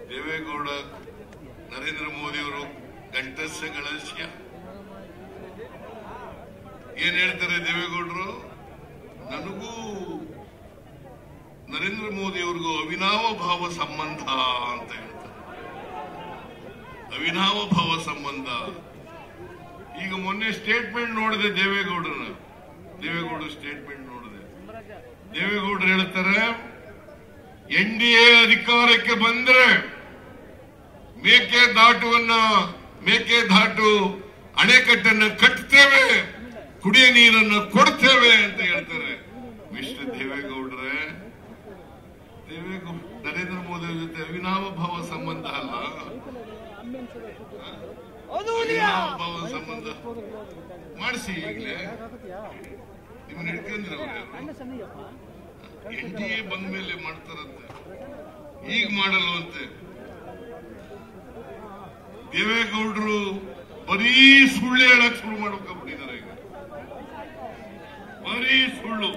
ದೇವೇಗೌಡ ನರೇಂದ್ರ ಮೋದಿ ಅವರು ಗಂಟಸ್ಯ ಗಳಸ್ಯ ಏನ್ ಹೇಳ್ತಾರೆ ದೇವೇಗೌಡರು? ನನಗೂ ನರೇಂದ್ರ ಮೋದಿ ಅವ್ರಿಗೂ ಅವಿನಾವ ಭಾವ ಸಂಬಂಧ ಅಂತ ಹೇಳ್ತಾರೆ. ಅವಿನಾವ ಭಾವ ಸಂಬಂಧ. ಈಗ ಮೊನ್ನೆ ಸ್ಟೇಟ್ಮೆಂಟ್ ನೋಡಿದೆ ದೇವೇಗೌಡರ ಸ್ಟೇಟ್ಮೆಂಟ್ ನೋಡಿದೆ. ದೇವೇಗೌಡರು ಹೇಳ್ತಾರೆ, NDA ಅಧಿಕಾರಕ್ಕೆ ಬಂದ್ರೆ ಮೇಕೆದಾಟು ಅಣೆಕಟ್ಟನ್ನ ಕಟ್ತೇವೆ, ಕುಡಿಯ ನೀರನ್ನು ಕೊಡ್ತೇವೆ ಅಂತ ಹೇಳ್ತಾರೆ. ಮಿಸ್ಟರ್ ದೇವೇಗೌಡ್ರೆ, ನರೇಂದ್ರ ಮೋದಿ ಜೊತೆ ಅವಿನಾವ ಭಾವ ಸಂಬಂಧ ಅಲ್ಲ, ಅವಿನಾವ ಭಾವ ಸಂಬಂಧ ಮಾಡಿಸಿ. ಈಗಲೇ ನಿಮ್ಮನ್ನ ಹಿಡ್ಕೊಂಡ್ರೆ NDA ಬಂದ ಮೇಲೆ ಮಾಡ್ತಾರಂತೆ, ಈಗ ಮಾಡಲ್ವಂತೆ. ದೇವೇಗೌಡರು ಬರೀ ಸುಳ್ಳು ಹೇಳಕ್ ಶುರು ಮಾಡ್ಕೊಂಡ್ಬಿಟ್ಟಿದ್ದಾರೆ. ಈಗ ಬರೀ ಸುಳ್ಳು.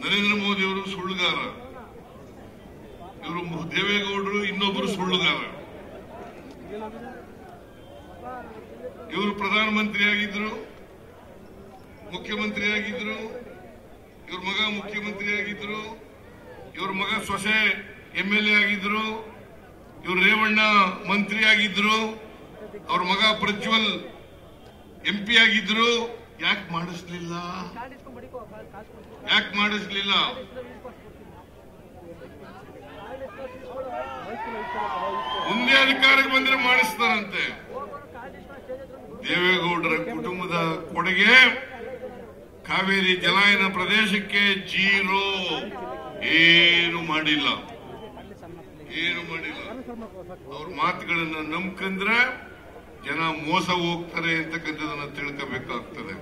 ನರೇಂದ್ರ ಮೋದಿ ಅವರು ಸುಳ್ಳುಗಾರ, ಇವರು ದೇವೇಗೌಡರು ಇನ್ನೊಬ್ಬರು ಸುಳ್ಳುಗಾರ. ಇವರು ಪ್ರಧಾನಮಂತ್ರಿ ಆಗಿದ್ರು, ಮುಖ್ಯಮಂತ್ರಿ ಆಗಿದ್ರು, ಇವ್ರ ಮಗ ಮುಖ್ಯಮಂತ್ರಿ ಆಗಿದ್ರು, ಇವ್ರ ಮಗ ಸೊಸೆ MLA ಆಗಿದ್ರು, ಇವ್ರು ರೇವಣ್ಣ ಮಂತ್ರಿ ಆಗಿದ್ರು, ಅವ್ರ ಮಗ ಪ್ರಜ್ವಲ್ MP ಆಗಿದ್ರು. ಯಾಕೆ ಮಾಡಿಸ್ಲಿಲ್ಲ? ಮುಂದೆ ಅಧಿಕಾರಕ್ಕೆ ಬಂದ್ರೆ ಮಾಡಿಸ್ತಾರಂತೆ. ದೇವೇಗೌಡರ ಕುಟುಂಬದ ಕೊಡುಗೆ ಕಾವೇರಿ ಜಲಾನಯನ ಪ್ರದೇಶಕ್ಕೆ ಜೀರೋ. ಏನು ಮಾಡಿಲ್ಲ. ಅವ್ರ ಮಾತುಗಳನ್ನ ನಂಬ್ಕಂದ್ರೆ ಜನ ಮೋಸ ಹೋಗ್ತಾರೆ ಅಂತಕ್ಕಂಥದನ್ನ ತಿಳ್ಕೋಬೇಕಾಗ್ತದೆ.